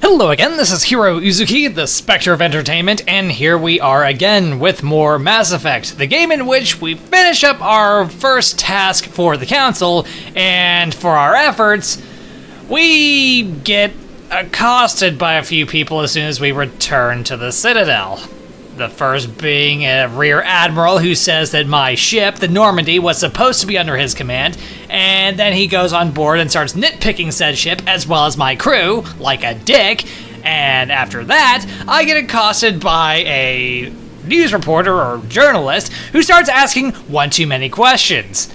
Hello again, this is Heero Uzuki, the Spectre of Entertainment, and here we are again with more Mass Effect, the game in which we finish up our first task for the Council, and for our efforts, we get accosted by a few people as soon as we return to the Citadel. The first being a Rear Admiral who says that my ship, the Normandy, was supposed to be under his command, and then he goes on board and starts nitpicking said ship as well as my crew, like a dick, and after that, I get accosted by a news reporter or journalist who starts asking one too many questions.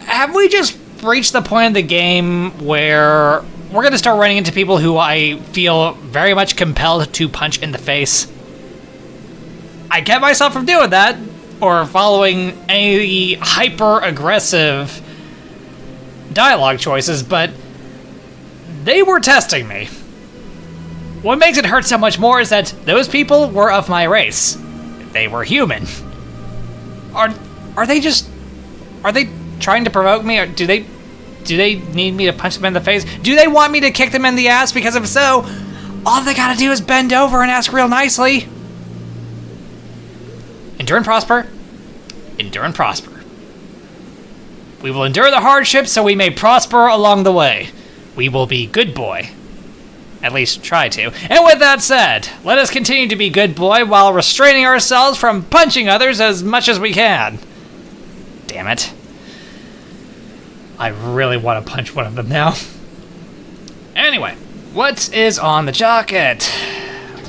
Have we just reached the point of the game where we're going to start running into people who I feel very much compelled to punch in the face? I kept myself from doing that, or following any hyper-aggressive dialogue choices, but they were testing me. What makes it hurt so much more is that those people were of my race. They were human. Are they trying to provoke me, or do they need me to punch them in the face? Do they want me to kick them in the ass? Because if so, all they gotta do is bend over and ask real nicely. Endure and prosper. Endure and prosper. We will endure the hardships so we may prosper along the way. We will be good boy. At least try to. And with that said, let us continue to be good boy while restraining ourselves from punching others as much as we can. Damn it. I really want to punch one of them now. Anyway, what is on the jacket?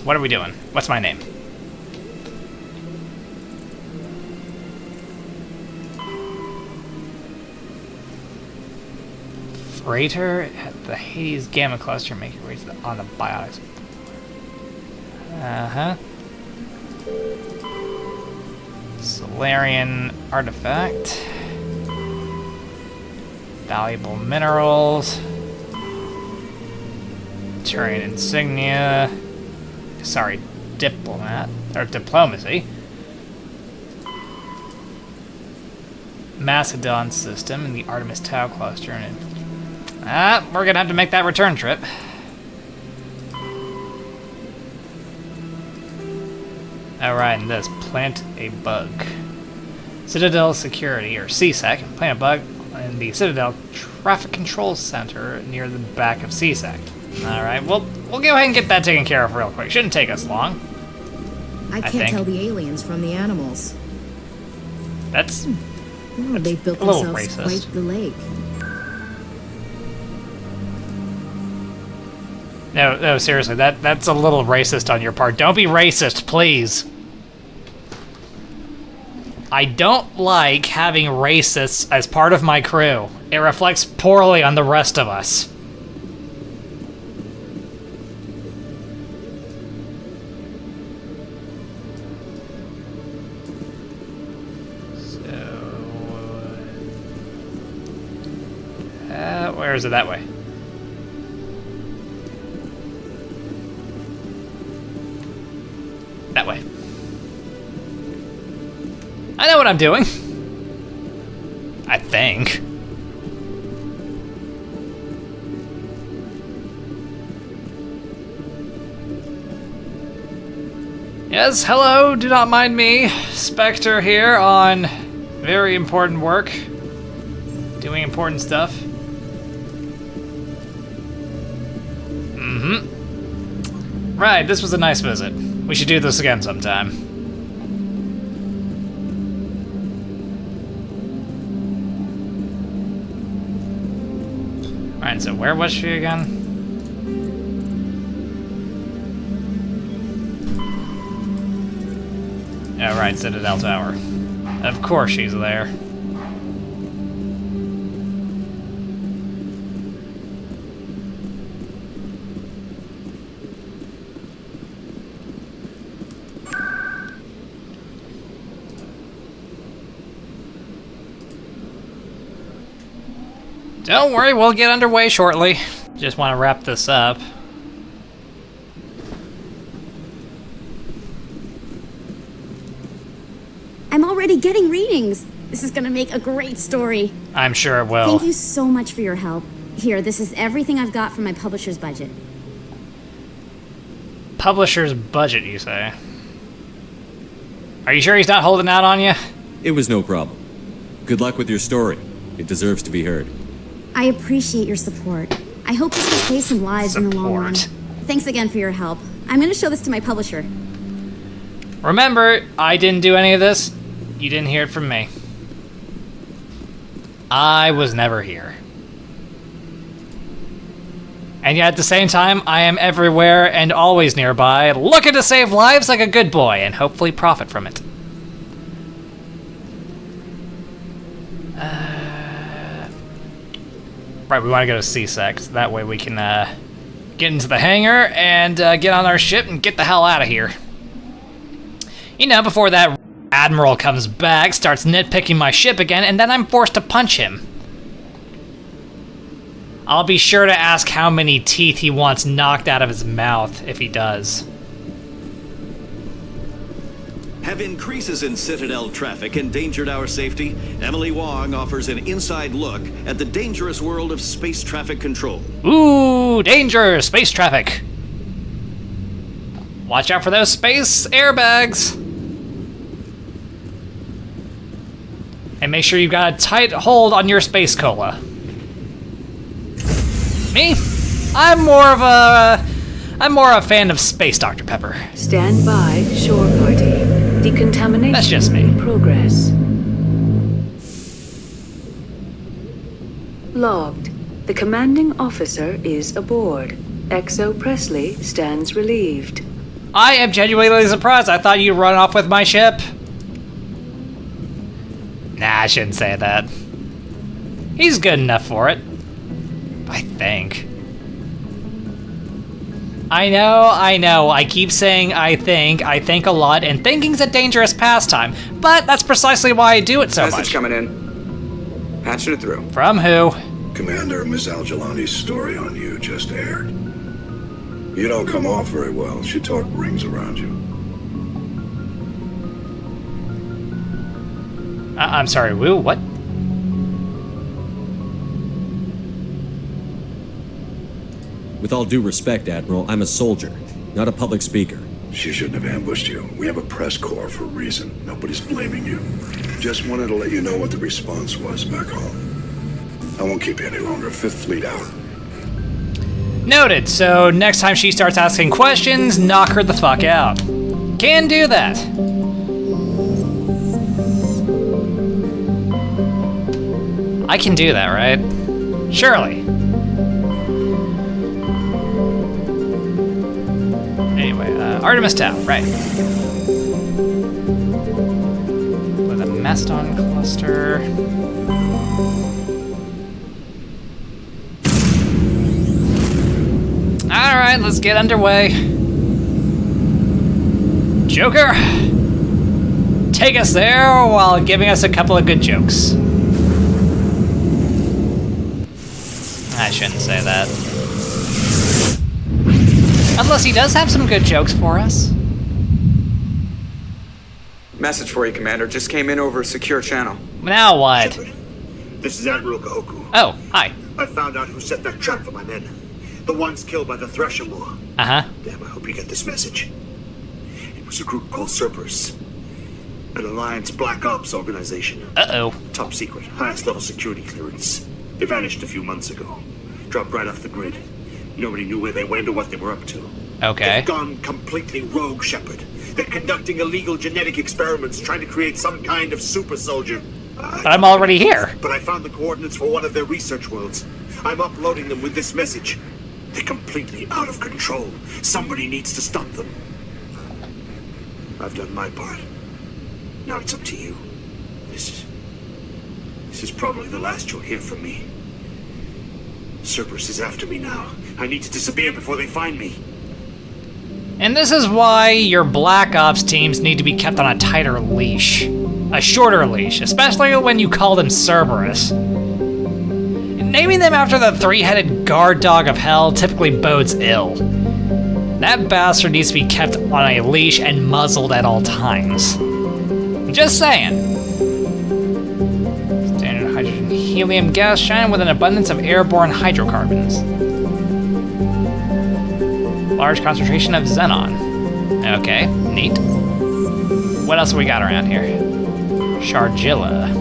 What are we doing? What's my name? Freighter at the Hades Gamma Cluster, making rates on the biotics. Solarian artifact. Valuable minerals. Turian insignia. Sorry, diplomat. Or diplomacy. Macedon system in the Artemis Tau cluster. And we're gonna have to make that return trip. Alright, and this, plant a bug. Citadel Security, or CSEC, plant a bug in the Citadel Traffic Control Center near the back of CSEC. Alright, we'll go ahead and get that taken care of real quick. Shouldn't take us long. I can't tell the aliens from the animals. That's They've built themselves quite the lake. No, seriously, that's a little racist on your part. Don't be racist, please. I don't like having racists as part of my crew. It reflects poorly on the rest of us. So, where is it? That way. That way. I know what I'm doing. I think. Yes, hello, do not mind me. Spectre here on very important work. Doing important stuff. Right, this was a nice visit. We should do this again sometime. Alright, so where was she again? Oh, right, Citadel Tower. Of course she's there. Don't worry, we'll get underway shortly. Just want to wrap this up. I'm already getting readings. This is gonna make a great story. I'm sure it will. Thank you so much for your help. Here, this is everything I've got from my publisher's budget. Publisher's budget, you say? Are you sure he's not holding out on you? It was no problem. Good luck with your story. It deserves to be heard. I appreciate your support. I hope this will save some lives in the long run. Support. Thanks again for your help. I'm gonna show this to my publisher. Remember, I didn't do any of this. You didn't hear it from me. I was never here. And yet at the same time, I am everywhere and always nearby, looking to save lives like a good boy and hopefully profit from it. Right, we want to go to C-Sect. That way we can get into the hangar and get on our ship and get the hell out of here. You know, before that Admiral comes back, starts nitpicking my ship again, and then I'm forced to punch him. I'll be sure to ask how many teeth he wants knocked out of his mouth if he does. Have increases in Citadel traffic endangered our safety? Emily Wong offers an inside look at the dangerous world of space traffic control. Ooh, danger! Space traffic! Watch out for those space airbags! And make sure you've got a tight hold on your space cola. Me? I'm more a fan of Space Dr. Pepper. Stand by, shore party. Decontamination That's just me. in progress. Logged. The commanding officer is aboard. XO Presley stands relieved. I am genuinely surprised. I thought you'd run off with my ship. Nah, I shouldn't say that. He's good enough for it. I think. I know, I keep saying I think a lot, and thinking's a dangerous pastime, but that's precisely why I do it so much. Message coming in. Patching it through. From who? Commander, Miss Al-Jalani's story on you just aired. You don't come off very well. She talk rings around you. I'm sorry, Woo, what? With all due respect, Admiral, I'm a soldier, not a public speaker. She shouldn't have ambushed you. We have a press corps for a reason. Nobody's blaming you. Just wanted to let you know what the response was back home. I won't keep you any longer. Fifth Fleet out. Noted, so next time she starts asking questions, knock her the fuck out. Can do that. I can do that, right? Surely. Anyway, Artemis Town, right. With a Maston cluster. Alright, let's get underway. Joker! Take us there while giving us a couple of good jokes. I shouldn't say that. Unless he does have some good jokes for us. Message for you, Commander. Just came in over a secure channel. Now what? Shepard, this is Admiral Kahoku. Oh, hi. I found out who set that trap for my men. The ones killed by the Thresher War. Uh-huh. Damn, I hope you get this message. It was a group called Cerberus. An Alliance Black Ops organization. Uh-oh. Top secret, highest level security clearance. They vanished a few months ago. Dropped right off the grid. Nobody knew where they went or what they were up to. Okay. They've gone completely rogue, Shepard. They're conducting illegal genetic experiments, trying to create some kind of super soldier. But I'm already here. But I found the coordinates for one of their research worlds. I'm uploading them with this message. They're completely out of control. Somebody needs to stop them. I've done my part. Now it's up to you. This is probably the last you'll hear from me. Cerberus is after me now. I need to disappear before they find me. And this is why your Black Ops teams need to be kept on a tighter leash. A shorter leash, especially when you call them Cerberus. Naming them after the three-headed guard dog of hell typically bodes ill. That bastard needs to be kept on a leash and muzzled at all times. Just saying. Standard hydrogen helium gas giant with an abundance of airborne hydrocarbons. Large concentration of xenon. Okay, neat. What else have we got around here? Shargilla.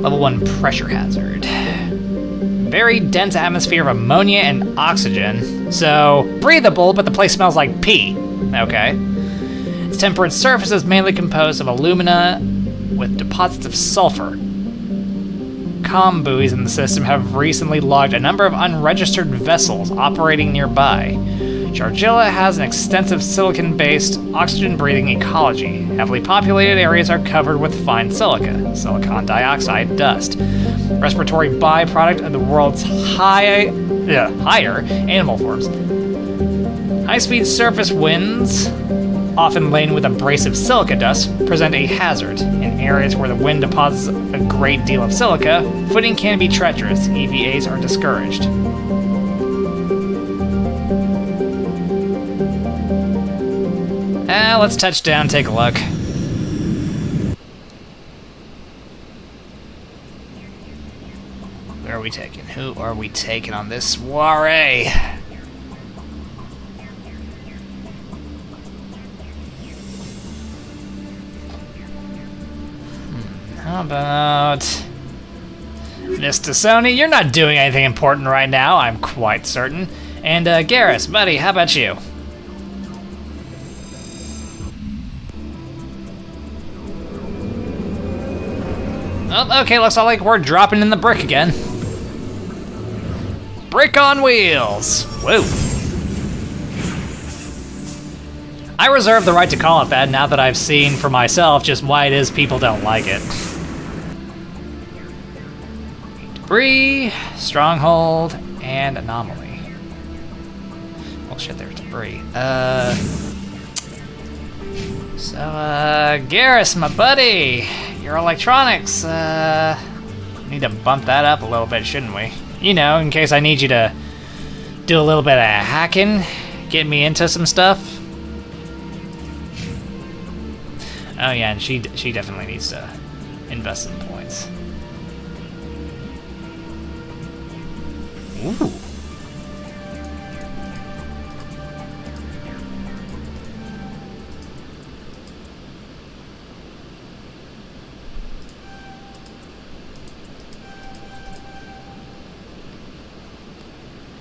Level 1 pressure hazard. Very dense atmosphere of ammonia and oxygen. So, breathable, but the place smells like pee. Okay. Its temperate surface is mainly composed of alumina with deposits of sulfur. Comm buoys in the system have recently logged a number of unregistered vessels operating nearby. Shargilla has an extensive silicon-based, oxygen-breathing ecology. Heavily populated areas are covered with fine silica, silicon dioxide dust, respiratory byproduct of the world's higher animal forms. High-speed surface winds, often laden with abrasive silica dust, present a hazard. In areas where the wind deposits a great deal of silica, footing can be treacherous. EVAs are discouraged. Let's touch down, take a look. Where are we taking? Who are we taking on this soiree? How about Mr. Sony? You're not doing anything important right now, I'm quite certain. And Garrus, buddy, how about you? Oh, okay, looks like we're dropping in the brick again. Brick on wheels! Whoa. I reserve the right to call it that now that I've seen for myself just why it is people don't like it. Debris, stronghold, and anomaly. Oh shit, there's debris. Garrus, my buddy, your electronics, need to bump that up a little bit, shouldn't we? You know, in case I need you to do a little bit of hacking, get me into some stuff. Oh yeah, and she definitely needs to invest some points. Ooh.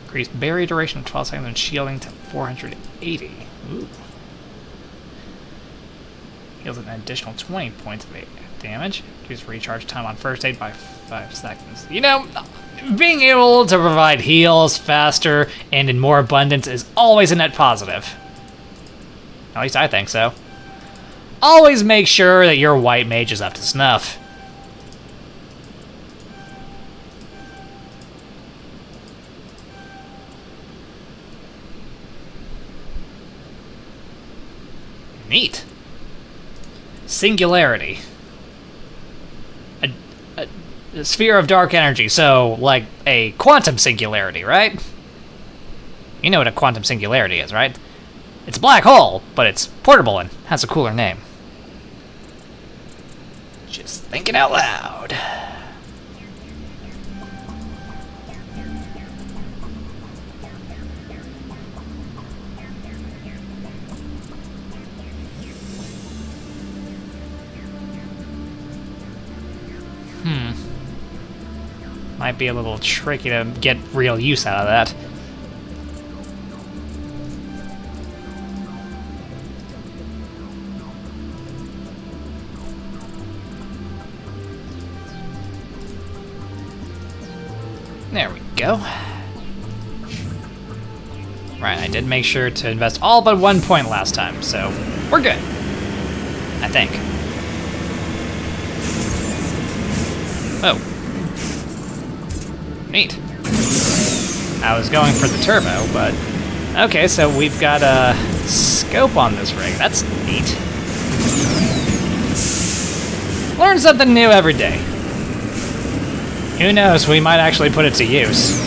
Increased barrier duration of 12 seconds and shielding to 480. Ooh. Heals an additional 20 points of damage. Reduce recharge time on first aid by 5 seconds. You know, being able to provide heals faster and in more abundance is always a net positive. At least I think so. Always make sure that your white mage is up to snuff. Neat. Singularity. A sphere of dark energy, so like a quantum singularity, right? You know what a quantum singularity is, right? It's a black hole, but it's portable and has a cooler name. Just thinking out loud. Might be a little tricky to get real use out of that. There we go. Right, I did make sure to invest all but 1 point last time, so we're good. I think. Oh. Neat. I was going for the turbo, but... Okay, so we've got a scope on this rig. That's neat. Learn something new every day. Who knows, we might actually put it to use.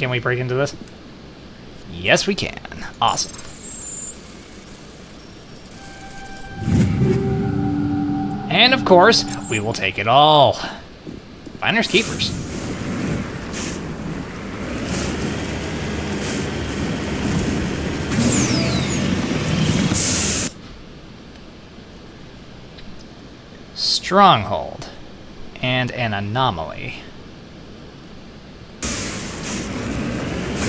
Can we break into this? Yes, we can. Awesome. And of course, we will take it all. Finders keepers. Stronghold. And an anomaly.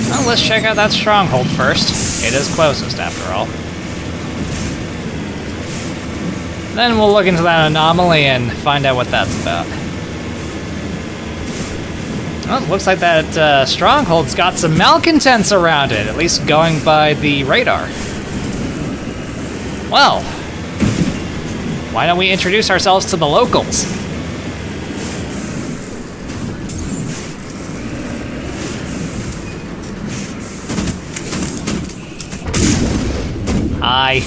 Well, let's check out that stronghold first. It is closest, after all. Then we'll look into that anomaly and find out what that's about. Well, it looks like that stronghold's got some malcontents around it, at least going by the radar. Well, why don't we introduce ourselves to the locals? Hi.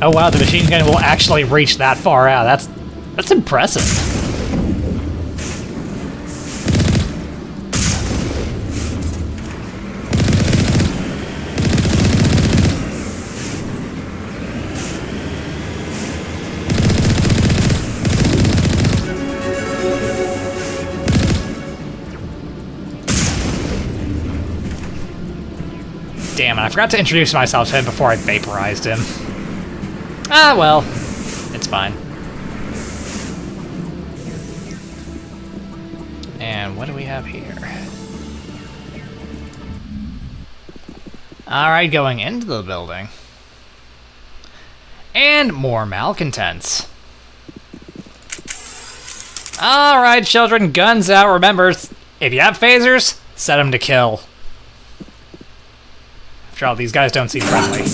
Oh wow, the machine gun will actually reach that far out. That's impressive. Damn it, I forgot to introduce myself to him before I vaporized him. Ah, well, it's fine. And what do we have here? Alright, going into the building. And more malcontents. Alright, children, guns out. Remember, if you have phasers, set them to kill. After all, these guys don't seem friendly.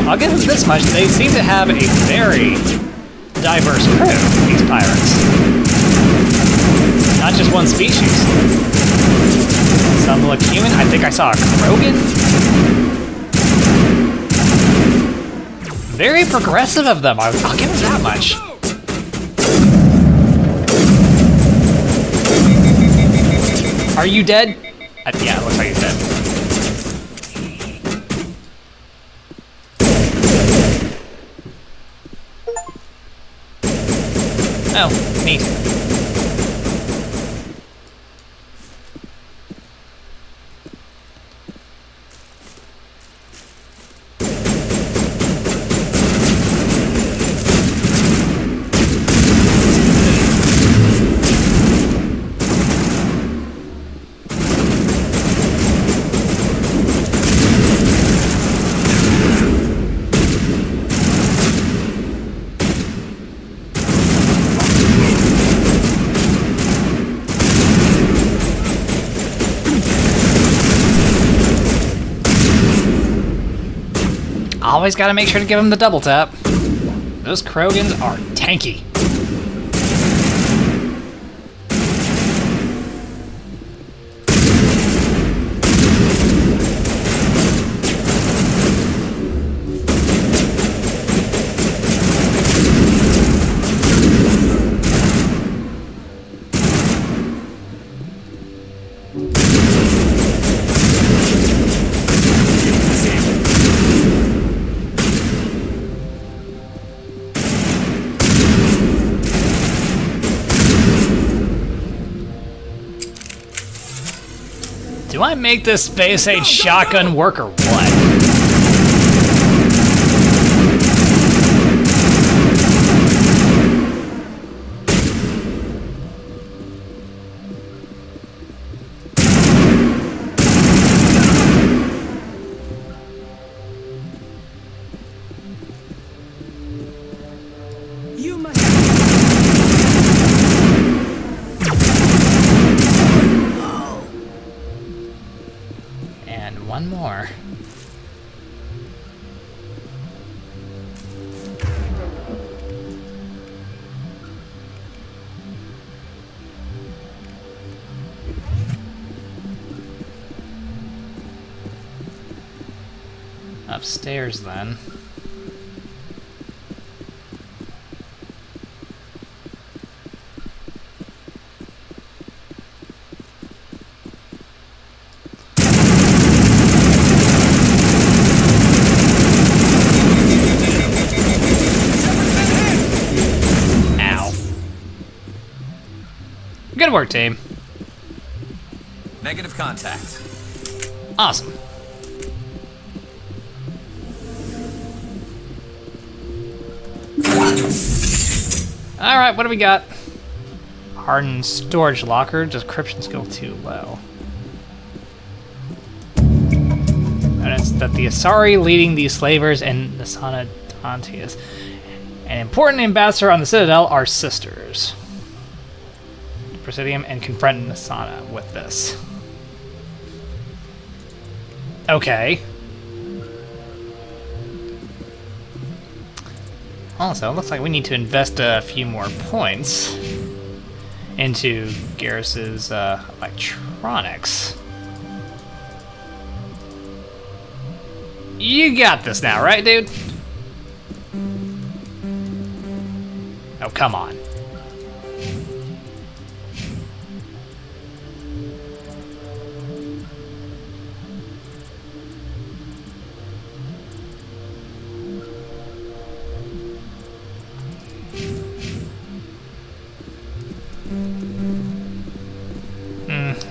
I'll give them this much, they seem to have a very diverse crew, these pirates. Not just one species. Some look human. I think I saw a Krogan. Very progressive of them, I'll give them that much. Are you dead? Yeah, it looks like he's dead. Oh, neat. Always gotta make sure to give them the double tap. Those Krogans are tanky. Do I make this space-age shotgun work or what? somewhere. Upstairs, then. Ow. Good work, team. Negative contact. Awesome. Alright, what do we got? Hardened storage locker, decryption skill too low. Evidence that the Asari leading these slavers and Nassana Dantius, an important ambassador on the Citadel, are sisters. Presidium and confront Nassana with this. Okay. Also, it looks like we need to invest a few more points into Garrus's electronics. You got this now, right, dude? Oh, come on.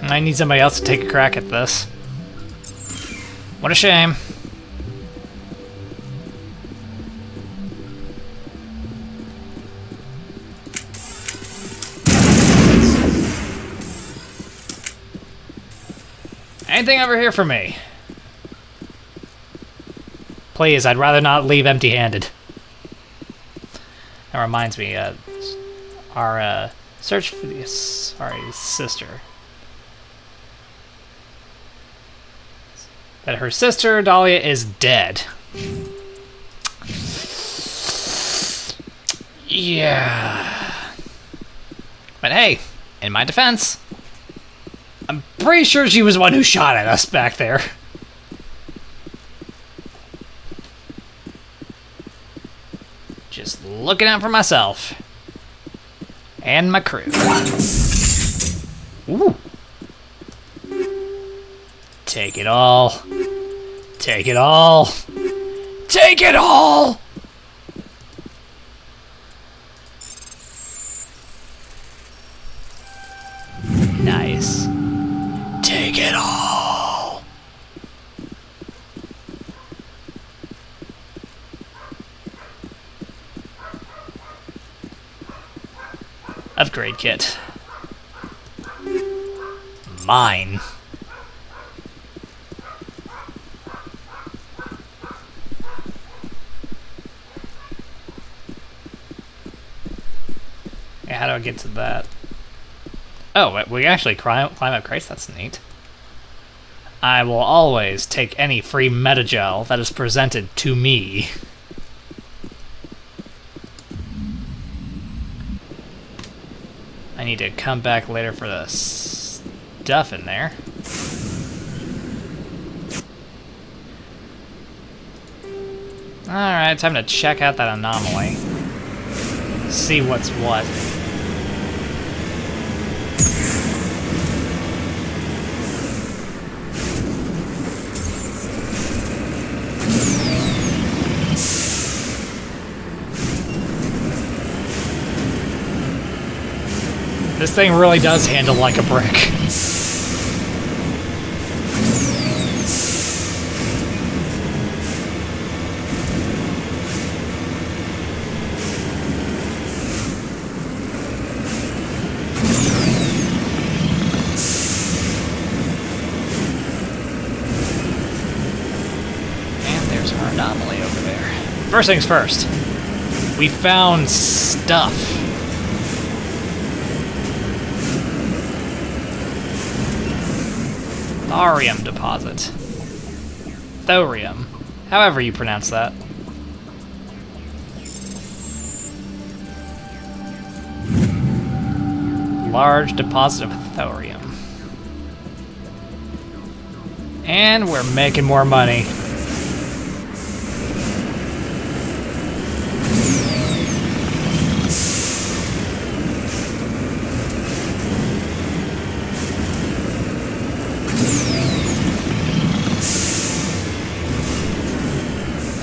I need somebody else to take a crack at this. What a shame. Anything over here for me? Please, I'd rather not leave empty-handed. That reminds me, our search for the Asari's sister. That her sister, Dahlia, is dead. Yeah. But hey, in my defense, I'm pretty sure she was the one who shot at us back there. Just looking out for myself. And my crew. Ooh. Take it all. Take it all. Take it all! Nice. Take it all. Upgrade kit. Mine. Yeah, how do I get to that? Oh, we actually climb up crates? That's neat. I will always take any free metagel that is presented to me. I need to come back later for the stuff in there. Alright, time to check out that anomaly. See what's what. This thing really does handle like a brick. And there's our anomaly over there. First things first. We found stuff. Thorium deposit. thorium. However you pronounce that. Large deposit of thorium. And we're making more money.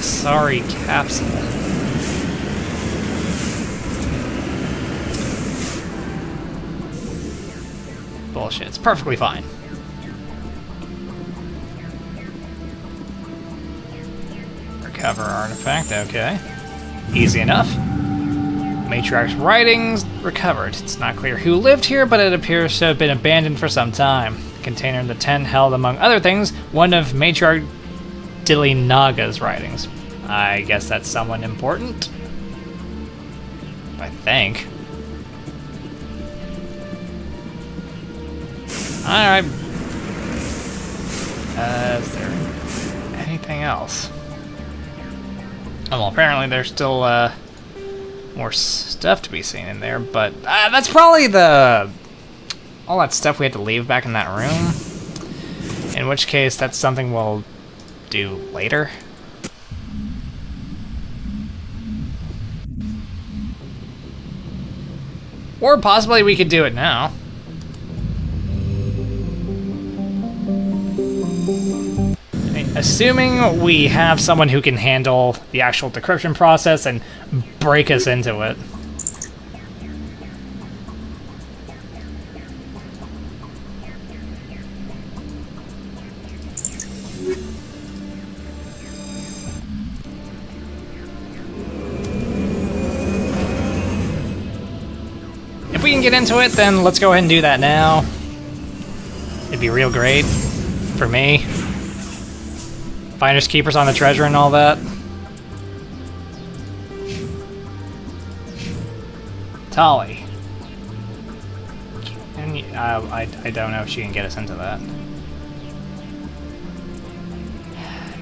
Sorry, capsule. Bullshit, it's perfectly fine. Recover artifact, okay. Easy enough. Matriarch's writings recovered. It's not clear who lived here, but it appears to have been abandoned for some time. The container in the tent held, among other things, one of Matriarch Naga's writings. I guess that's someone important. I think. Alright. Is there anything else? Oh, well, apparently there's still more stuff to be seen in there, but that's probably all that stuff we had to leave back in that room. In which case, that's something we'll do later. Or possibly we could do it now. I mean, assuming we have someone who can handle the actual decryption process and break us into it. If we can get into it, then let's go ahead and do that now. It'd be real great for me. Finders keepers on the treasure and all that. Tali. I don't know if she can get us into that.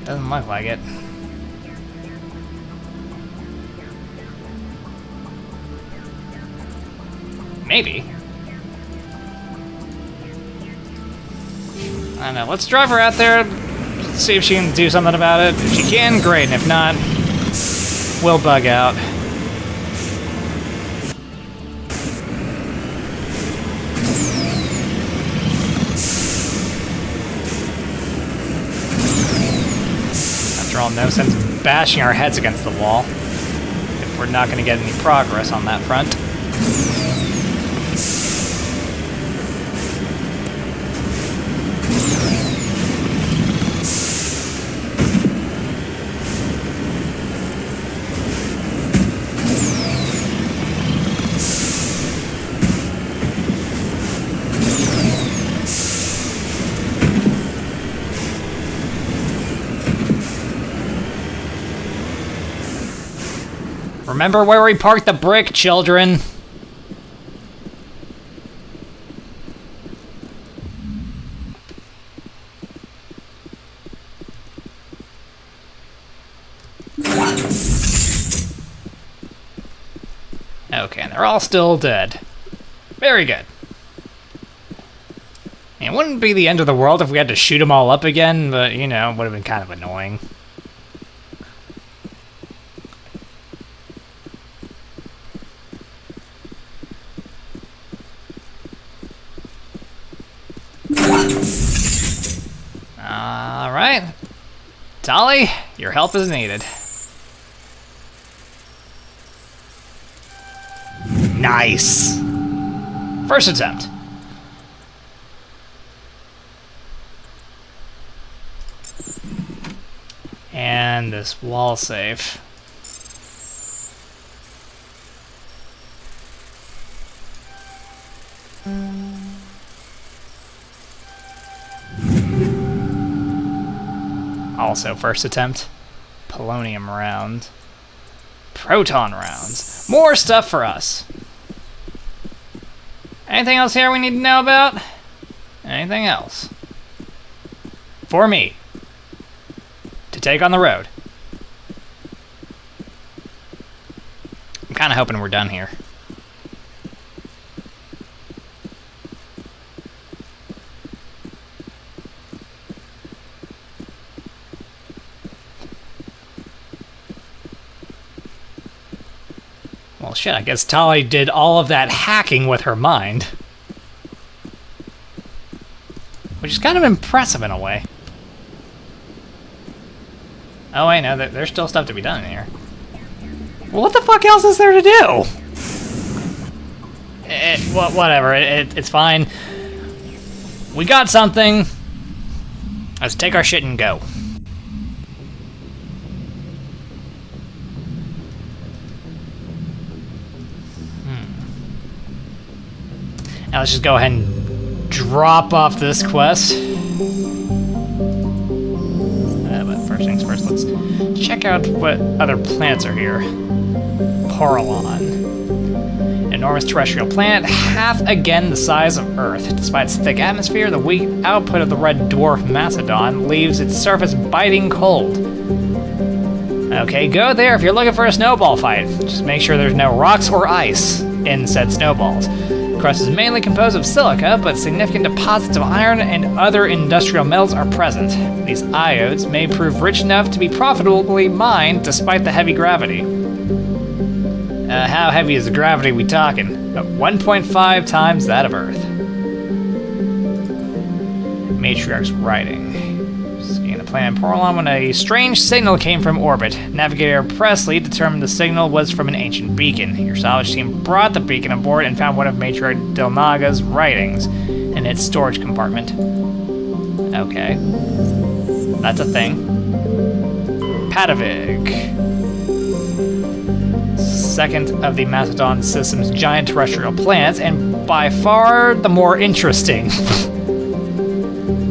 Doesn't look like it. Maybe. I don't know. Let's drive her out there. See if she can do something about it. If she can, great. And if not, we'll bug out. After all, no sense of bashing our heads against the wall if we're not going to get any progress on that front. Remember where we parked the brick, children? Okay, and they're all still dead. Very good. It wouldn't be the end of the world if we had to shoot them all up again, but, you know, it would have been kind of annoying. Alright. Tali, your help is needed. Nice! First attempt. And this wall safe. Also, first attempt. Polonium round. Proton rounds. More stuff for us. Anything else here we need to know about? Anything else? For me. to take on the road. I'm kind of hoping we're done here. Well, shit, I guess Tali did all of that hacking with her mind. Which is kind of impressive in a way. Oh, wait, no, there's still stuff to be done in here. Well, what the fuck else is there to do? Well, whatever, it's fine. We got something. Let's take our shit and go. Now let's just go ahead and drop off this quest. But first things first, let's check out what other planets are here. Porolon. An enormous terrestrial planet, half again the size of Earth. Despite its thick atmosphere, the weak output of the red dwarf Macedon leaves its surface biting cold. Okay, go there if you're looking for a snowball fight. Just make sure there's no rocks or ice in said snowballs. The crust is mainly composed of silica, but significant deposits of iron and other industrial metals are present. These iodes may prove rich enough to be profitably mined despite the heavy gravity. How heavy is the gravity we talking? 1.5 times that of Earth. Matriarch's writing. Scanning the planet Porolon when a strange signal came from orbit. Navigator Presley determined the signal was from an ancient beacon. Your salvage team brought the beacon aboard and found one of Matriarch Delnaga's writings in its storage compartment. Okay. That's a thing. Patavig. Second of the Macedon system's giant terrestrial planets, and by far the more interesting.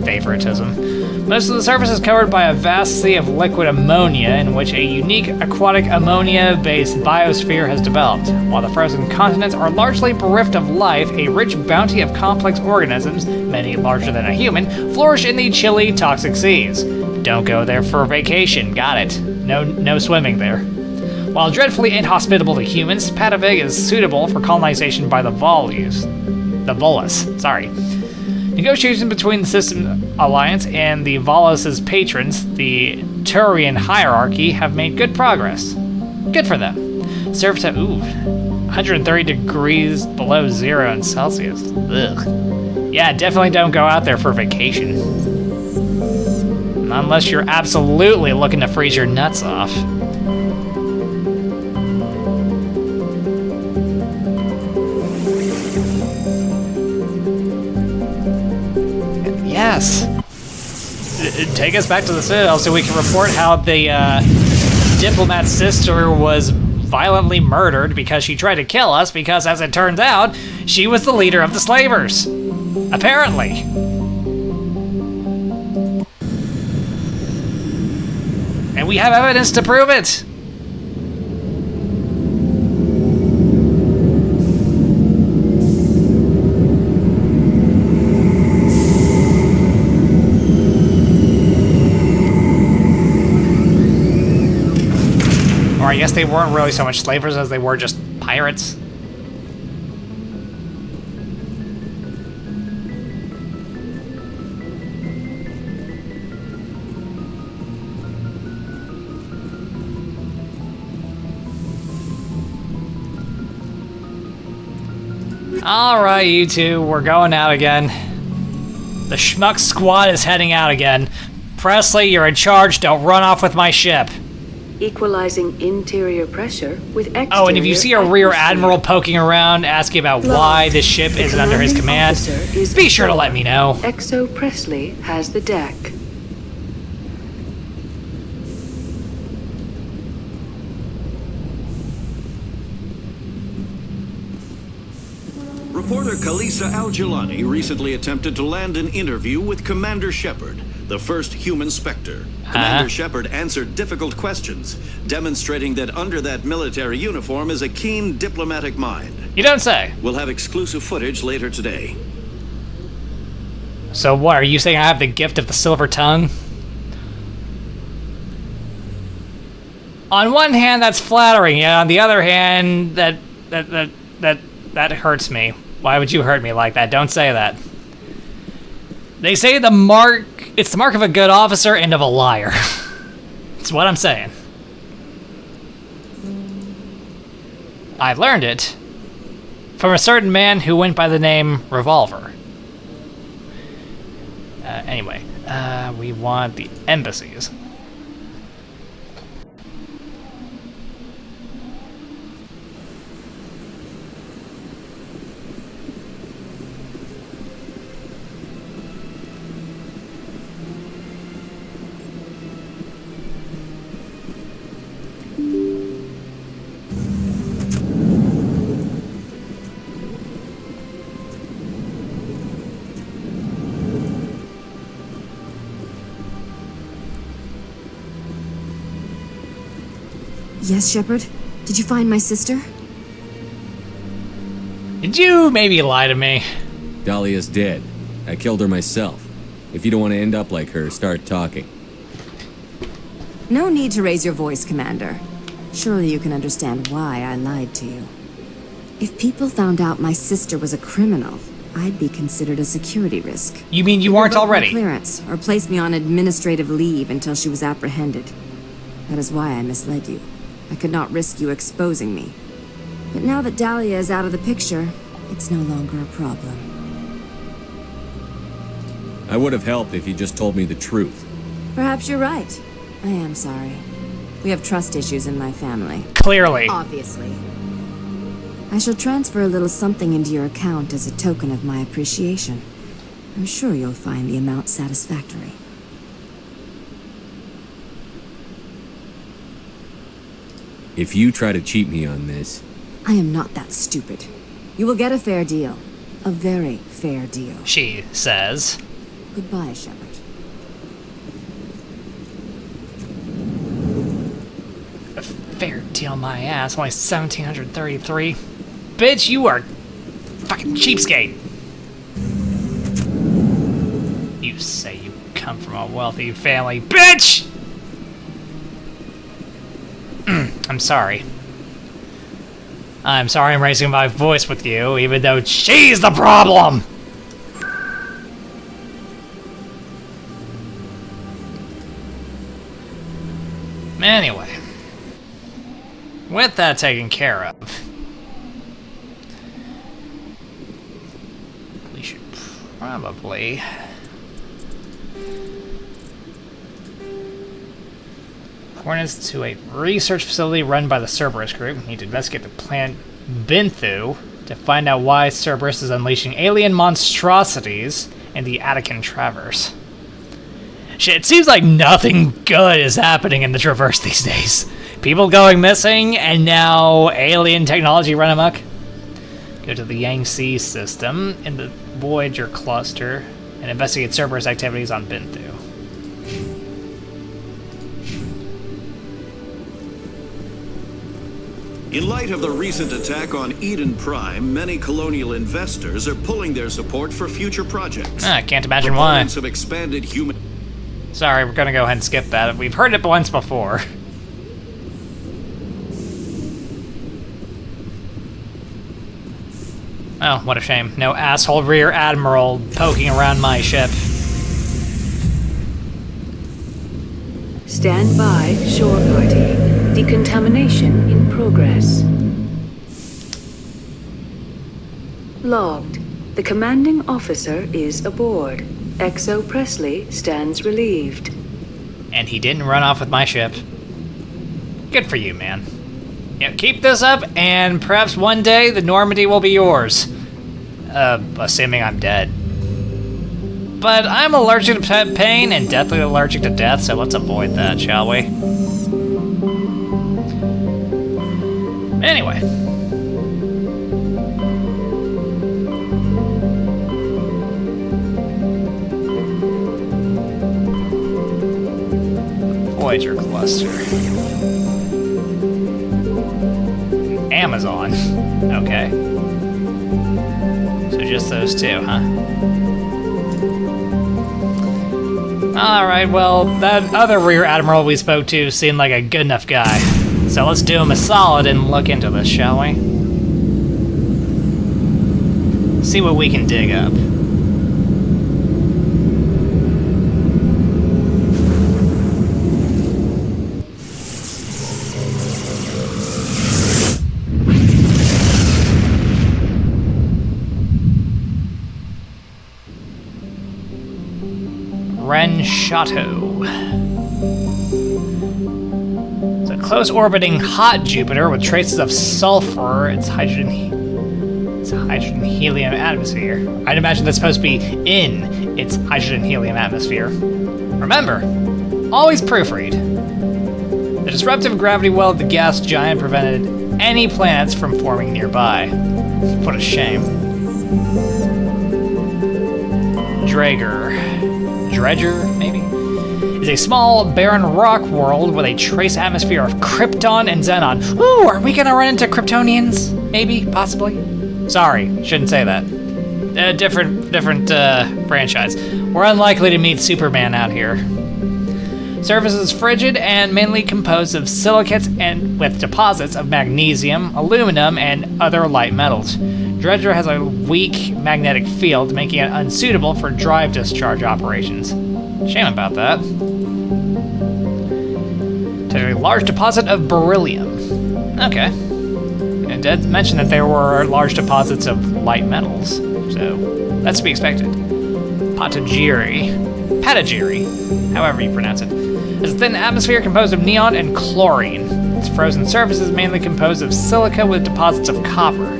Favoritism. Most of the surface is covered by a vast sea of liquid ammonia in which a unique aquatic ammonia-based biosphere has developed. While the frozen continents are largely bereft of life, a rich bounty of complex organisms, many larger than a human, flourish in the chilly, toxic seas. Don't go there for a vacation, got it. No swimming there. While dreadfully inhospitable to humans, Patavig is suitable for colonization by the Volus. Negotiations between the System Alliance and the Volus' patrons, the Turian hierarchy, have made good progress. Good for them. Surface at 130 degrees below zero in Celsius. Ugh. Yeah, definitely don't go out there for vacation. Unless you're absolutely looking to freeze your nuts off. Yes. Take us back to the Citadel so we can report how the diplomat's sister was violently murdered because she tried to kill us because, as it turns out, she was the leader of the slavers. Apparently. And we have evidence to prove it. I guess they weren't really so much slavers as they were just pirates. Alright, you two, we're going out again. The Schmuck Squad is heading out again. Presley, you're in charge, don't run off with my ship. Equalizing interior pressure with exterior. Oh, and if you see a Rear Admiral poking around asking about why this ship isn't under his command, be sure to let me know. XO Presley has the deck. Reporter Kalisa Al-Jilani recently attempted to land an interview with Commander Shepard, the first human Spectre. Commander Shepard answered difficult questions, demonstrating that under that military uniform is a keen diplomatic mind. You don't say. We'll have exclusive footage later today. So what, are you saying I have the gift of the silver tongue? On one hand, that's flattering. Yeah. On the other hand, that hurts me. Why would you hurt me like that? Don't say that. They say it's the mark of a good officer and of a liar. That's what I'm saying. I learned it from a certain man who went by the name Revolver. Anyway, we want the embassies. Yes, Shepard? Did you find my sister? Did you maybe lie to me? Dahlia's dead. I killed her myself. If you don't want to end up like her, start talking. No need to raise your voice, Commander. Surely you can understand why I lied to you. If people found out my sister was a criminal, I'd be considered a security risk. You mean you weren't already? My clearance, or place me on administrative leave until she was apprehended. That is why I misled you. I could not risk you exposing me. But now that Dahlia is out of the picture, it's no longer a problem. I would have helped if you just told me the truth. Perhaps you're right. I am sorry. We have trust issues in my family. Clearly. Obviously. I shall transfer a little something into your account as a token of my appreciation. I'm sure you'll find the amount satisfactory. If you try to cheat me on this... I am not that stupid. You will get a fair deal. A very fair deal. She says. Goodbye, Shepard. A fair deal, my ass. Only 1,733. Bitch, you are fucking cheapskate. You say you come from a wealthy family. Bitch! I'm sorry. I'm sorry I'm raising my voice with you, even though she's the problem! Anyway. With that taken care of, we should probably... coordinates to a research facility run by the Cerberus group. We need to investigate the planet Binthu to find out why Cerberus is unleashing alien monstrosities in the Attican Traverse. Shit, it seems like nothing good is happening in the Traverse these days. People going missing, and now alien technology run amok. Go to the Yangtze system in the Voyager Cluster and investigate Cerberus activities on Binthu. In light of the recent attack on Eden Prime, many colonial investors are pulling their support for future projects. I can't imagine why. Proponents of expanded human... Sorry, we're gonna go ahead and skip that. We've heard it once before. Oh, what a shame. No asshole Rear Admiral poking around my ship. Stand by, shore party. Decontamination in progress. Logged. The commanding officer is aboard. XO Presley stands relieved. And he didn't run off with my ship. Good for you, man. Yeah, keep this up, and perhaps one day the Normandy will be yours. Assuming I'm dead. But I'm allergic to pain and deathly allergic to death, so let's avoid that, shall we? Anyway. Voyager Cluster. Amazon. Okay. So just those two, huh? Alright, well, that other Rear Admiral we spoke to seemed like a good enough guy. So let's do him a solid and look into this, shall we? See what we can dig up. Ren Chateau. It's a close-orbiting hot Jupiter with traces of sulfur. It's hydrogen-helium atmosphere. I'd imagine that's supposed to be in its hydrogen-helium atmosphere. Remember, always proofread. The disruptive gravity well of the gas giant prevented any planets from forming nearby. What a shame. Dredger, maybe? Is a small, barren rock world with a trace atmosphere of Krypton and Xenon. Ooh, are we gonna run into Kryptonians? Maybe, possibly? Sorry, shouldn't say that. Different franchise. We're unlikely to meet Superman out here. Surface is frigid and mainly composed of silicates and with deposits of magnesium, aluminum, and other light metals. Dredger has a weak magnetic field, making it unsuitable for drive discharge operations. Shame about that. To a large deposit of beryllium. Okay. It did mention that there were large deposits of light metals, so that's to be expected. Patagiri, however you pronounce it, is a thin atmosphere composed of neon and chlorine. Its frozen surface is mainly composed of silica with deposits of copper.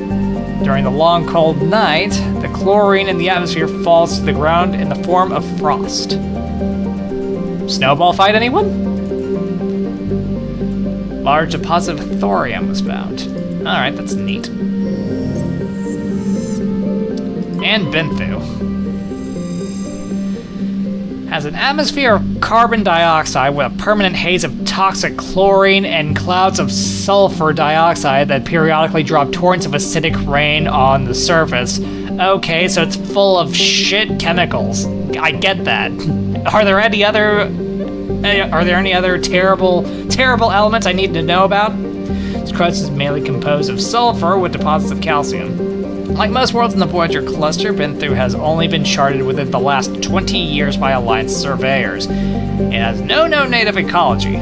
During the long, cold night, the chlorine in the atmosphere falls to the ground in the form of frost. Snowball fight, anyone? Large deposit of thorium was found. Alright, that's neat. And Benthu has an atmosphere of carbon dioxide with a permanent haze of toxic chlorine and clouds of sulfur dioxide that periodically drop torrents of acidic rain on the surface. Okay, so it's full of shit chemicals. I get that. Are there any other terrible elements I need to know about? Its crust is mainly composed of sulfur with deposits of calcium. Like most worlds in the Voyager Cluster, Benthu has only been charted within the last 20 years by Alliance surveyors. It has no known native ecology.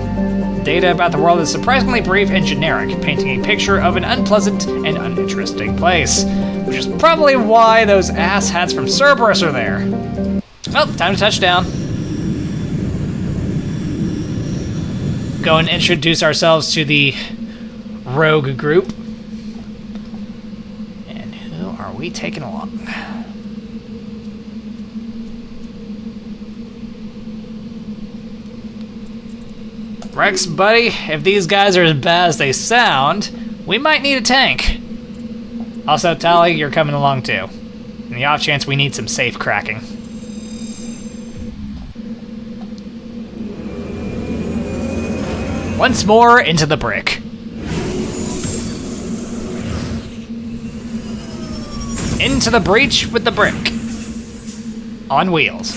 Data about the world is surprisingly brief and generic, painting a picture of an unpleasant and uninteresting place, which is probably why those asshats from Cerberus are there. Well, time to touch down. Go and introduce ourselves to the rogue group. And who are we taking along? Rex, buddy, if these guys are as bad as they sound, we might need a tank. Also, Tali, you're coming along too. In the off chance we need some safe cracking. Once more into the brick. Into the breach with the brick. On wheels.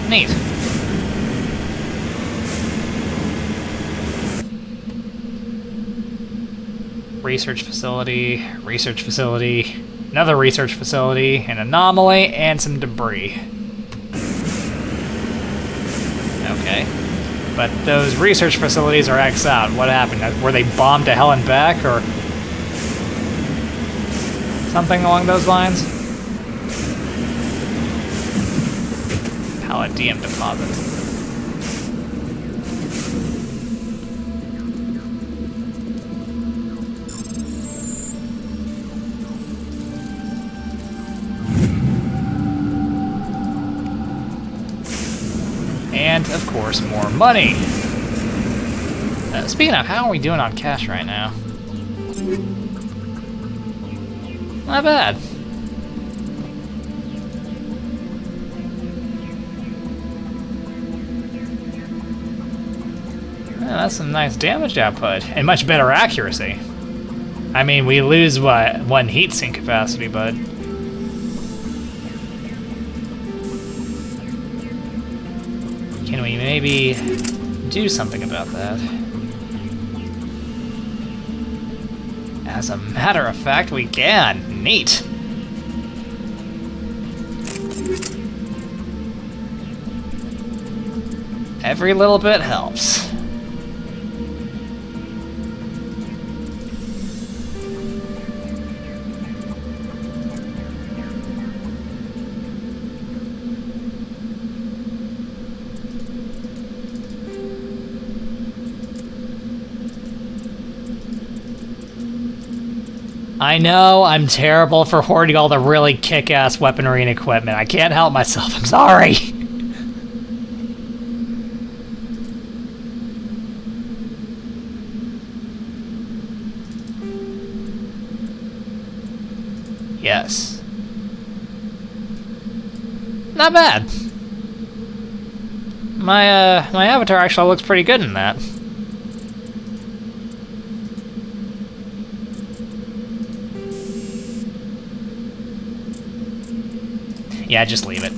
Neat. Research facility, another research facility, an anomaly, and some debris. Okay. But those research facilities are X'd out. What happened? Were they bombed to hell and back, or something along those lines? Palladium deposit. And, of course, more money. Speaking of, how are we doing on cash right now? Not bad. Yeah, that's some nice damage output, and much better accuracy. I mean, we lose, what, 1 heatsink capacity, but... Can we maybe do something about that. As a matter of fact, we can. Neat. Every little bit helps. I know I'm terrible for hoarding all the really kick-ass weaponry and equipment. I can't help myself. I'm sorry. Yes. Not bad. My avatar actually looks pretty good in that. Yeah, just leave it.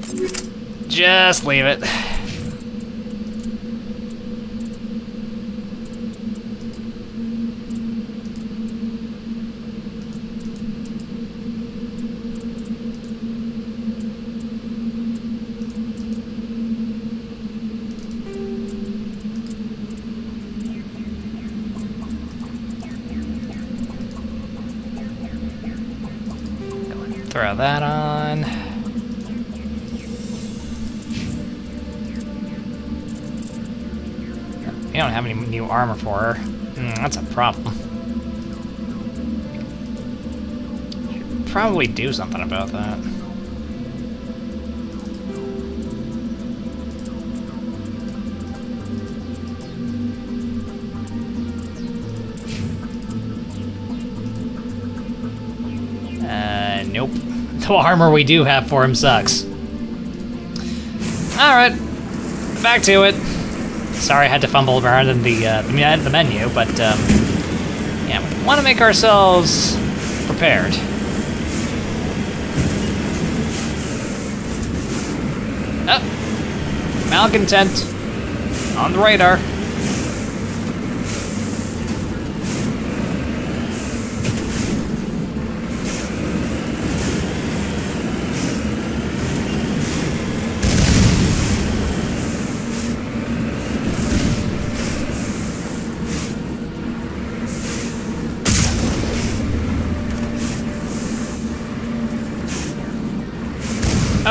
Just leave it. Throw that on. We don't have any new armor for her. That's a problem. Should probably do something about that. Nope. The armor we do have for him sucks. Alright. Back to it. Sorry I had to fumble around in the menu, but, yeah, we want to make ourselves prepared. Oh! Malcontent. On the radar.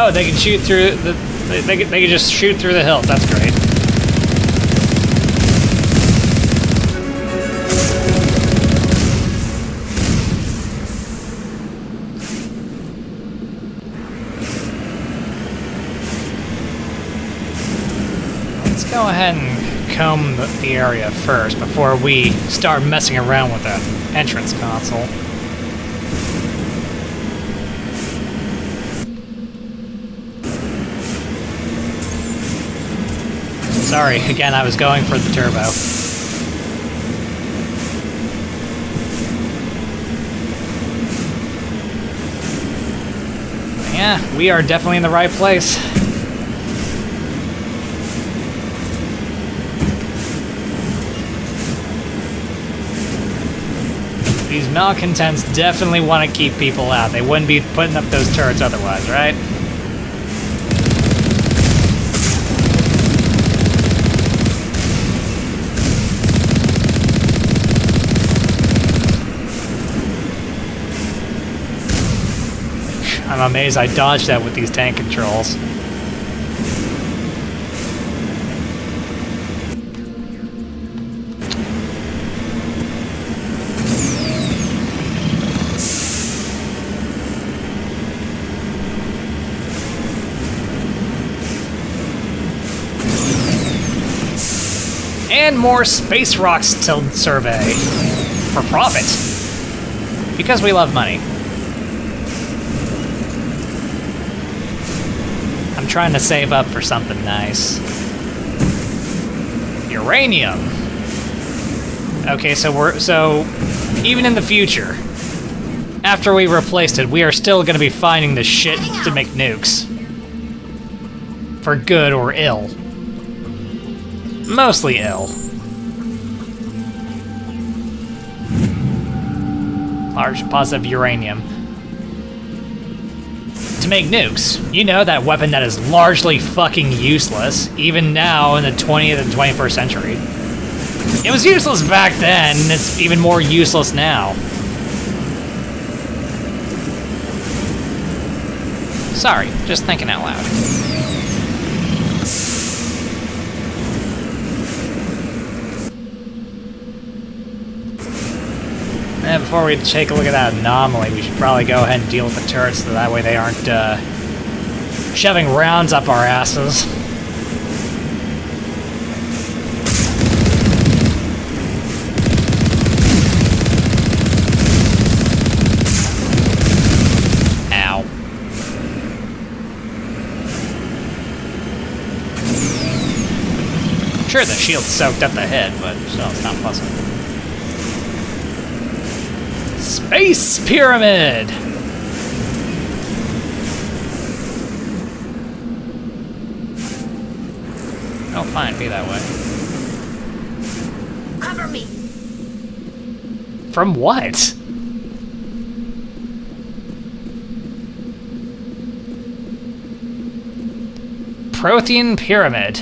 Oh, they can shoot through the... They can just shoot through the hills. That's great. Let's go ahead and comb the area first before we start messing around with that entrance console. Sorry, again, I was going for the turbo. Yeah, we are definitely in the right place. These malcontents definitely want to keep people out. They wouldn't be putting up those turrets otherwise, right? I'm amazed I dodged that with these tank controls. And more space rocks to survey. For profit. Because we love money. I'm trying to save up for something nice. Uranium. Okay, so even in the future, after we replaced it, we are still going to be finding the shit to make nukes. For good or ill. Mostly ill. Large deposit of uranium. To make nukes. You know, that weapon that is largely fucking useless, even now in the 20th and 21st century. It was useless back then, and it's even more useless now. Sorry, just thinking out loud. And before we take a look at that anomaly, we should probably go ahead and deal with the turrets so that way they aren't shoving rounds up our asses. Ow. Sure, the shield soaked up the head, but still, it's not pleasant. Space Pyramid! Oh, fine, be that way. Cover me. From what? Prothean Pyramid.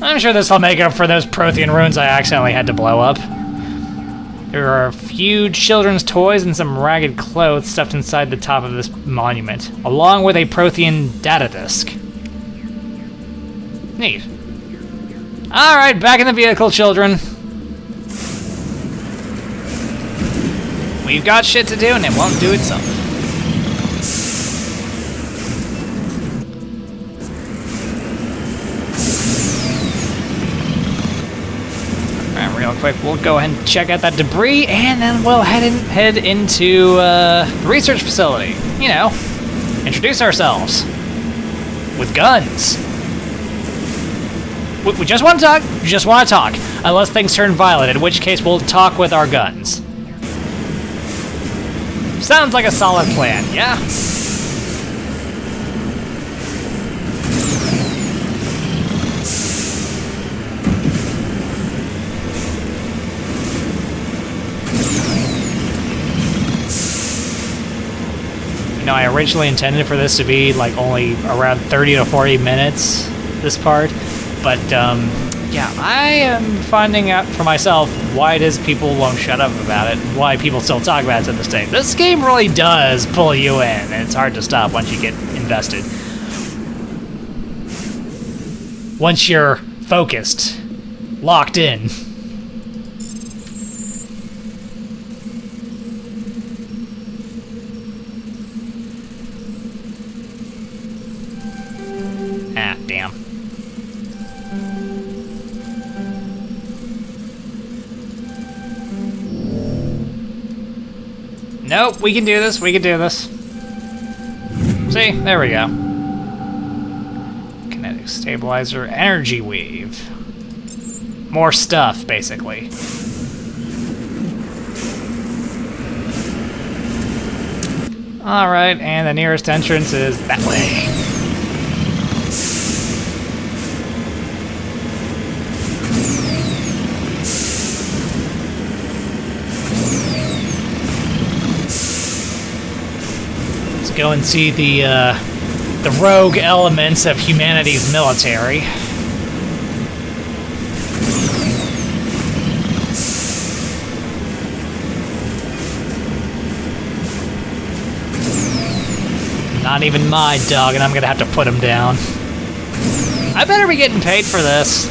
I'm sure this will make up for those Prothean ruins I accidentally had to blow up. There are a few children's toys and some ragged clothes stuffed inside the top of this monument, along with a Prothean data disk. Neat. Alright, back in the vehicle, children. We've got shit to do and it won't do itself. Real quick, we'll go ahead and check out that debris, and then we'll head into the research facility. You know, introduce ourselves with guns. We just want to talk. Just want to talk, unless things turn violent, in which case we'll talk with our guns. Sounds like a solid plan, yeah? You know, I originally intended for this to be like only around 30 to 40 minutes, this part, but yeah, I am finding out for myself why it is people won't shut up about it, why people still talk about it to this day. This game really does pull you in, and it's hard to stop once you get invested. Once you're focused, locked in. Ah, damn. Nope, we can do this, we can do this. See, there we go. Kinetic stabilizer, energy weave. More stuff, basically. Alright, and the nearest entrance is that way. Go and see the rogue elements of humanity's military. Not even my dog, and I'm gonna have to put him down. I better be getting paid for this.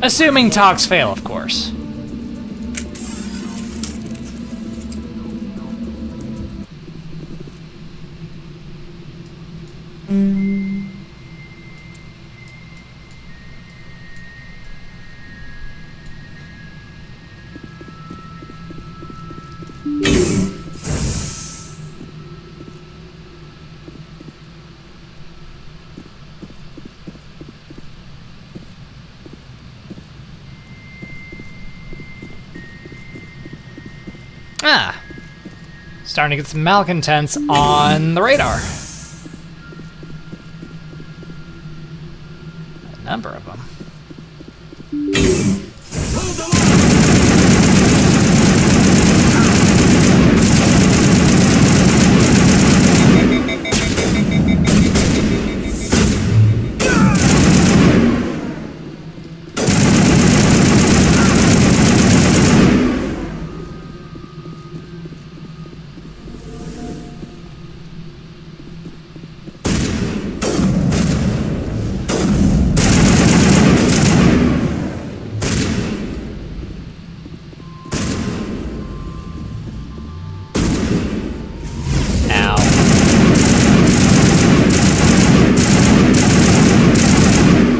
Assuming talks fail, of course. Ah, starting to get some malcontents on the radar. Number of them.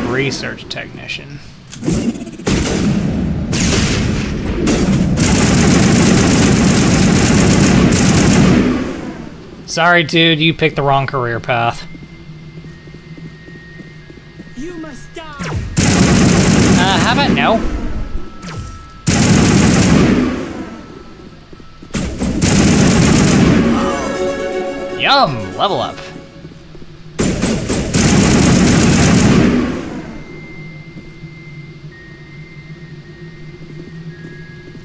Research technician. Sorry, dude, you picked the wrong career path. You must die. How about no? Yum! Level up.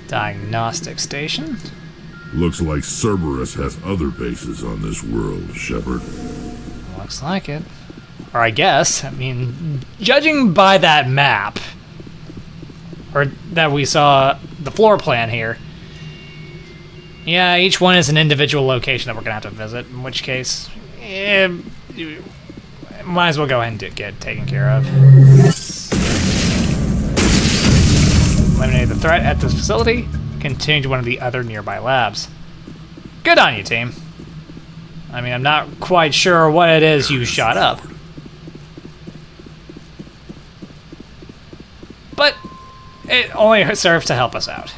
Diagnostic station. Looks like Cerberus has other bases on this world, Shepard. Looks like it. Or I guess, I mean, judging by that map, or that we saw the floor plan here, yeah, each one is an individual location that we're gonna have to visit, in which case, might as well go ahead and get it taken care of. Eliminate the threat at this facility. Continue to one of the other nearby labs. Good on you, team. I mean, I'm not quite sure what it is you shot up. But it only serves to help us out.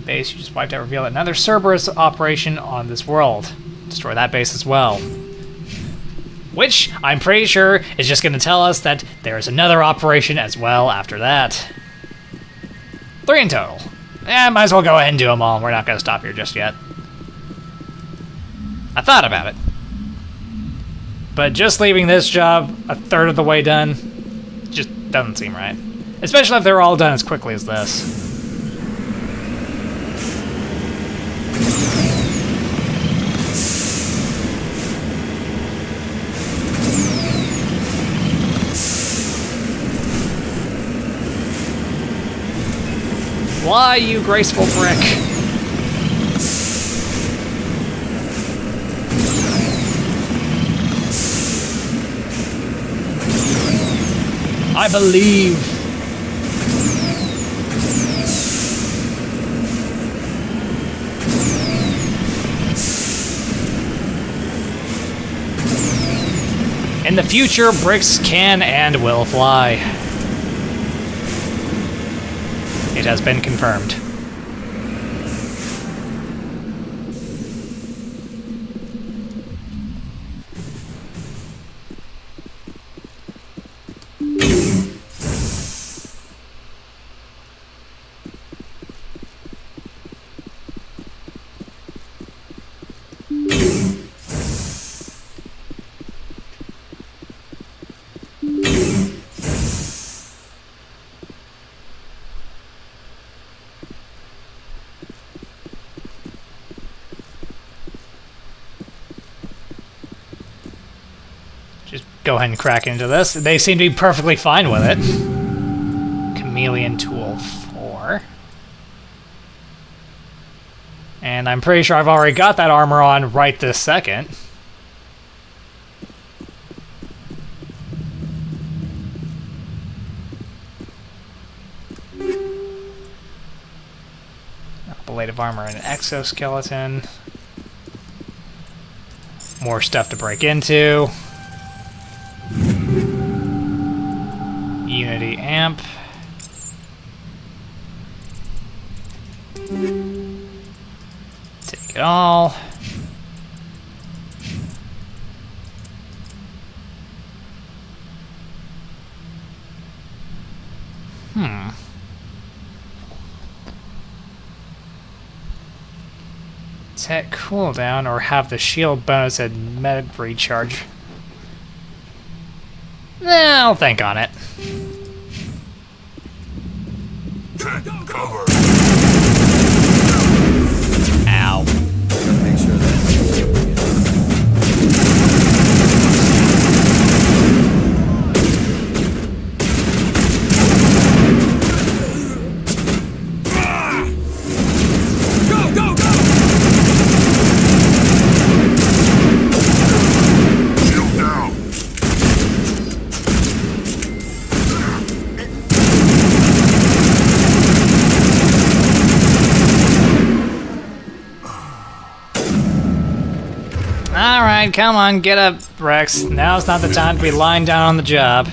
Base you just wiped out reveal another Cerberus operation on this world. Destroy that base as well. Which, I'm pretty sure, is just going to tell us that there is another operation as well after that. 3 in total. Might as well go ahead and do them all. We're not going to stop here just yet. I thought about it. But just leaving this job a third of the way done just doesn't seem right. Especially if they're all done as quickly as this. Why, you graceful brick? I believe. In the future, bricks can and will fly. It has been confirmed. Just go ahead and crack into this. They seem to be perfectly fine with it. Chameleon Tool 4. And I'm pretty sure I've already got that armor on right this second. Blade of armor and an exoskeleton. More stuff to break into. Unity amp. Take it all. Set cooldown or have the shield bonus at med recharge. I'll think on it. Cover. Ow. Gotta make sure that. Alright, come on, get up, Rex. Now's not the time to be lying down on the job.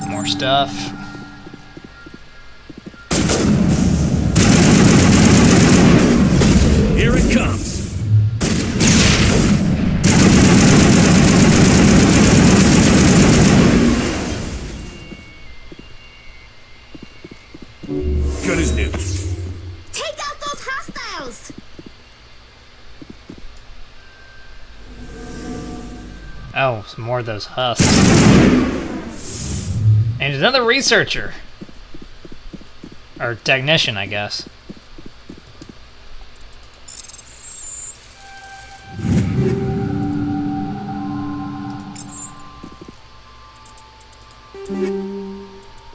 More stuff. Here it comes. Good as new. Take out those hostiles! Oh, some more of those husks. And another researcher. Or technician, I guess.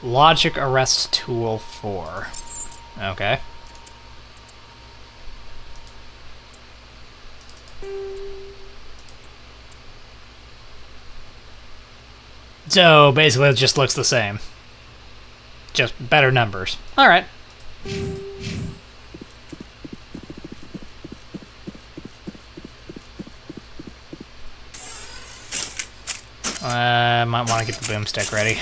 Logic arrest tool 4. Okay. So basically it just looks the same. Just better numbers. Alright. Might want to get the boomstick ready.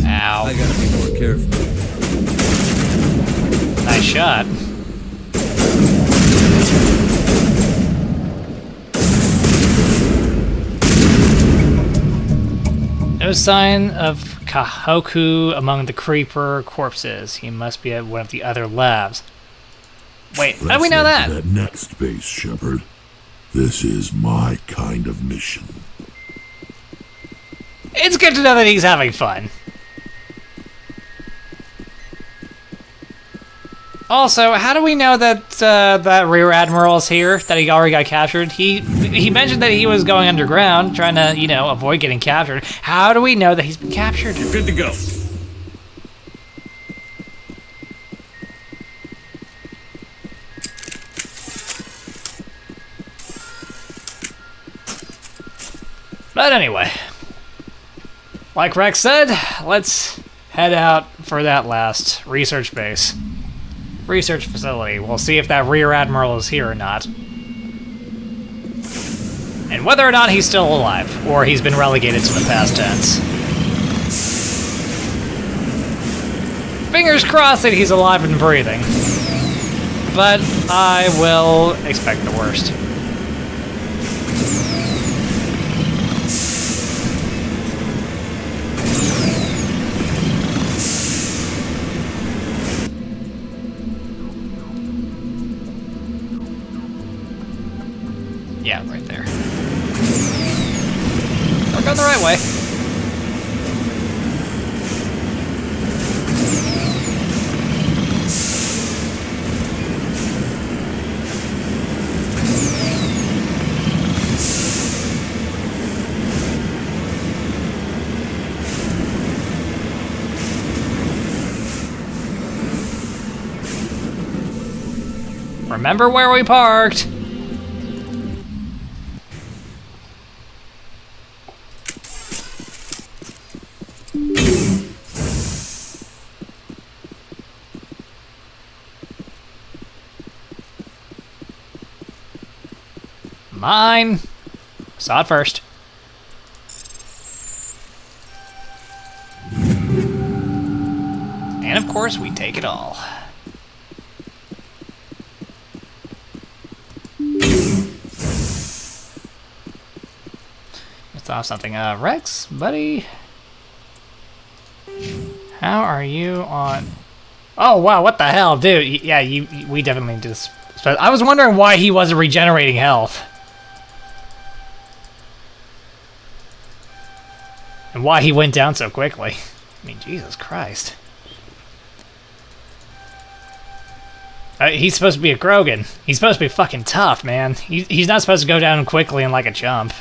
Ow. I gotta be more careful. Nice shot. No sign of Kahoku among the creeper corpses. He must be at one of the other labs. Wait, how do we know that? That next base, Shepard. This is my kind of mission. It's good to know that he's having fun. Also, how do we know that that Rear Admiral is here? That he already got captured? He mentioned that he was going underground, trying to, you know, avoid getting captured. How do we know that he's been captured? You're good to go. But anyway, like Rex said, let's head out for that last research base. Research facility. We'll see if that Rear Admiral is here or not. And whether or not he's still alive, or he's been relegated to the past tense. Fingers crossed that he's alive and breathing. But I will expect the worst. Yeah, right there. We're going the right way. Remember where we parked? Mine. Saw it first. And of course, we take it all. Let's off something. Rex, buddy. How are you on... Oh, wow, what the hell, dude? Yeah, we definitely just... I was wondering why he wasn't regenerating health. And why he went down so quickly. I mean, Jesus Christ. He's supposed to be a Krogan. He's supposed to be fucking tough, man. He's not supposed to go down quickly and like a jump.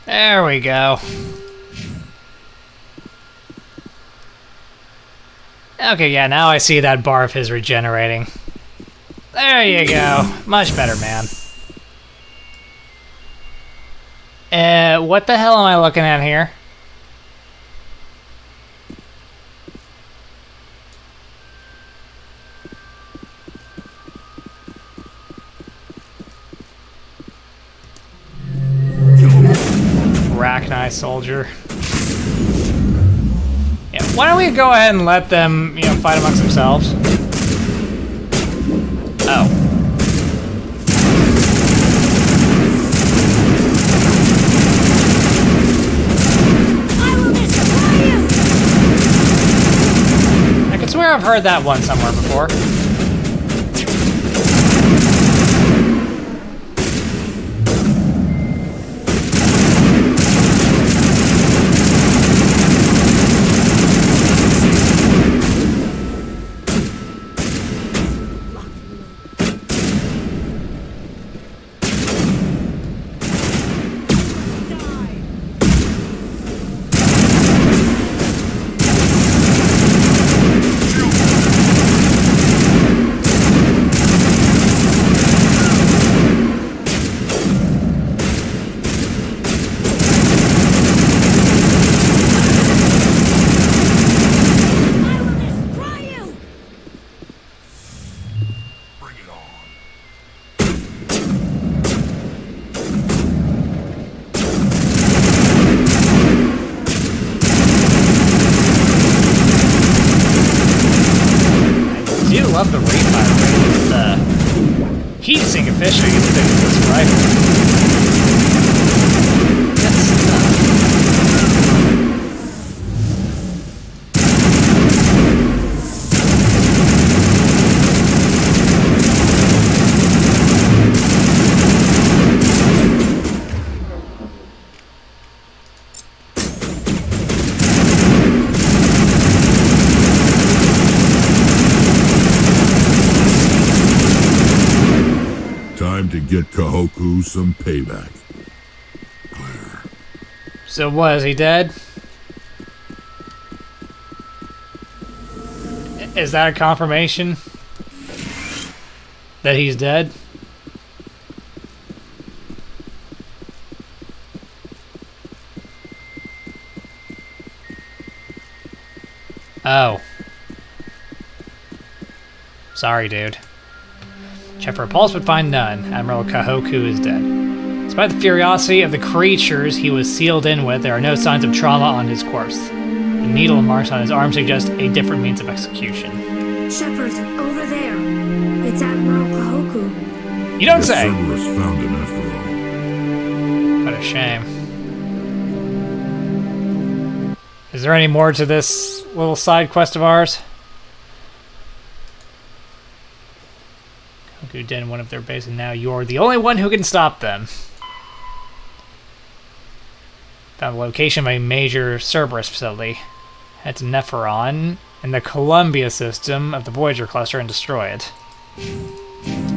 There we go. Okay, yeah, now I see that bar of his regenerating. There you go. Much better, man. What the hell am I looking at here? Arachnite soldier. Yeah, why don't we go ahead and let them, you know, fight amongst themselves? Oh. I could swear I've heard that one somewhere before. Love the rate fire rate with the heat sink efficiency with this rifle. Time to get Kahoku some payback. Claire. So what, is he dead? Is that a confirmation that he's dead? Oh. Sorry, dude. Check for a pulse, but find none. Admiral Kahoku is dead. Despite the ferocity of the creatures he was sealed in with, there are no signs of trauma on his corpse. The needle marks on his arm suggest a different means of execution. Shepard, over there. It's Admiral Kahoku. You don't say! Cerberus found him after all. What a shame. Is there any more to this little side quest of ours? Who did one of their base, and now you're the only one who can stop them. Found the location of a major Cerberus facility. Head to Nepheron in the Columbia system of the Voyager Cluster and destroy it.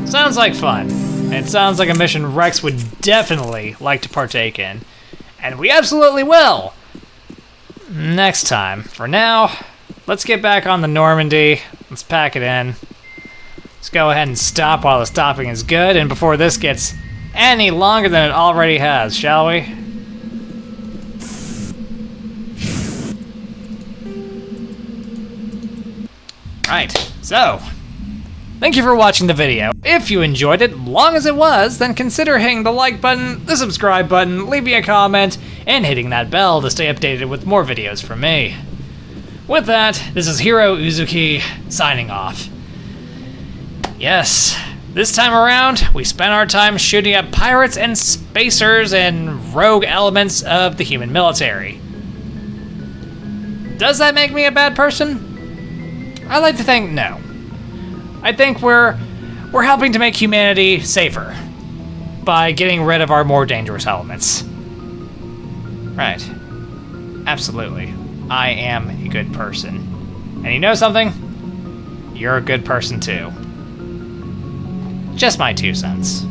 Sounds like fun. It sounds like a mission Rex would definitely like to partake in. And we absolutely will! Next time. For now, let's get back on the Normandy. Let's pack it in. Let's go ahead and stop while the stopping is good, and before this gets any longer than it already has, shall we? Right, so, thank you for watching the video. If you enjoyed it, long as it was, then consider hitting the like button, the subscribe button, leaving a comment, and hitting that bell to stay updated with more videos from me. With that, this is Heero Uzuki, signing off. Yes, this time around, we spent our time shooting at pirates and spacers and rogue elements of the human military. Does that make me a bad person? I like to think no. I think we're helping to make humanity safer by getting rid of our more dangerous elements. Right. Absolutely. I am a good person. And you know something? You're a good person too. Just my 2 cents.